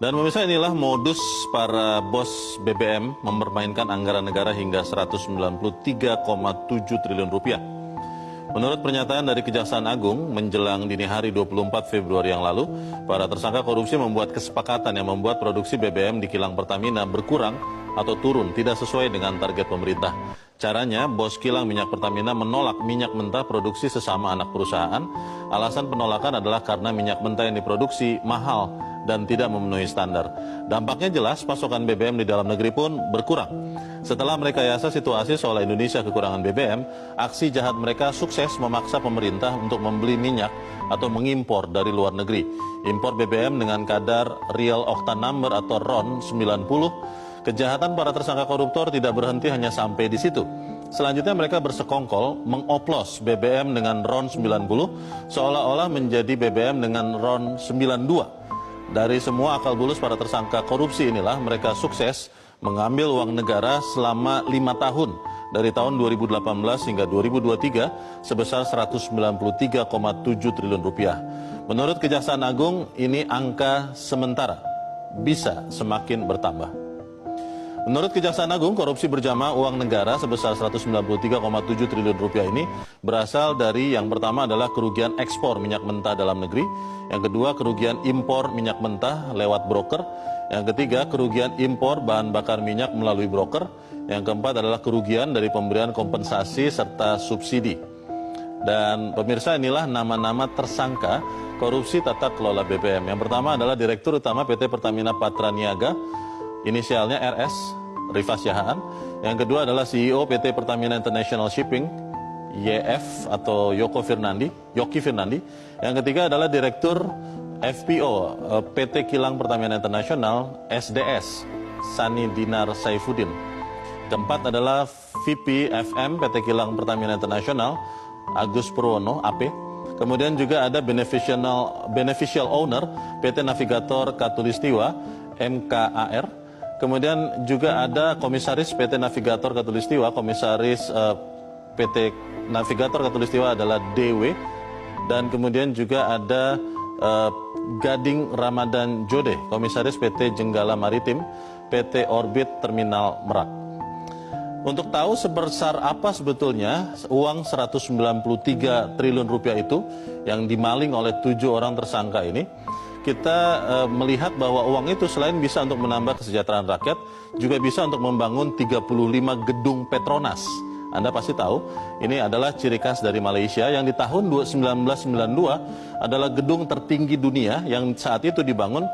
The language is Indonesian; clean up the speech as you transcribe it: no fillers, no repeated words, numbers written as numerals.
Dan pemirsa, inilah modus para bos BBM mempermainkan anggaran negara hingga 193,7 triliun rupiah. Menurut pernyataan dari Kejaksaan Agung menjelang dini hari 24 Februari yang lalu, para tersangka korupsi membuat kesepakatan yang membuat produksi BBM di kilang Pertamina berkurang atau turun tidak sesuai dengan target pemerintah. Caranya, bos kilang minyak Pertamina menolak minyak mentah produksi sesama anak perusahaan. Alasan penolakan adalah karena minyak mentah yang diproduksi mahal dan tidak memenuhi standar. Dampaknya jelas, pasokan BBM di dalam negeri pun berkurang. Setelah merekayasa situasi seolah Indonesia kekurangan BBM, aksi jahat mereka sukses memaksa pemerintah untuk membeli minyak atau mengimpor dari luar negeri. Impor BBM dengan kadar real octane number atau RON 90. Kejahatan para tersangka koruptor tidak berhenti hanya sampai di situ. Selanjutnya mereka bersekongkol mengoplos BBM dengan RON 90 seolah-olah menjadi BBM dengan RON 92. Dari semua akal bulus para tersangka korupsi inilah mereka sukses mengambil uang negara selama 5 tahun dari tahun 2018 hingga 2023 sebesar 193,7 triliun rupiah. Menurut Kejaksaan Agung, ini angka sementara, bisa semakin bertambah. Menurut Kejaksaan Agung, korupsi berjamaah uang negara sebesar 193,7 triliun rupiah ini berasal dari yang pertama adalah kerugian ekspor minyak mentah dalam negeri, yang kedua kerugian impor minyak mentah lewat broker, yang ketiga kerugian impor bahan bakar minyak melalui broker, yang keempat adalah kerugian dari pemberian kompensasi serta subsidi. Dan pemirsa, inilah nama-nama tersangka korupsi tata kelola BBM. Yang pertama adalah Direktur Utama PT Pertamina Patra Niaga, inisialnya RS, Rifas Yahaan. Yang kedua adalah CEO PT Pertamina International Shipping, YF atau Yoki Fernandi. Yang ketiga adalah Direktur FPO PT Kilang Pertamina International, SDS, Sani Dinar Saifuddin. Keempat adalah VP FM PT Kilang Pertamina International, Agus Purwono, AP. Kemudian juga ada beneficial owner PT Navigator Katulistiwa, MKAR. Kemudian juga ada komisaris PT Navigator Katulistiwa, komisaris PT Navigator Katulistiwa adalah DW. Dan kemudian juga ada Gading Ramadan Jode, komisaris PT Jenggala Maritim, PT Orbit Terminal Merak. Untuk tahu sebesar apa sebetulnya uang 193 triliun rupiah itu yang dimaling oleh 7 orang tersangka ini, kita melihat bahwa uang itu selain bisa untuk menambah kesejahteraan rakyat, juga bisa untuk membangun 35 gedung Petronas. Anda pasti tahu, ini adalah ciri khas dari Malaysia yang di tahun 1992 adalah gedung tertinggi dunia yang saat itu dibangun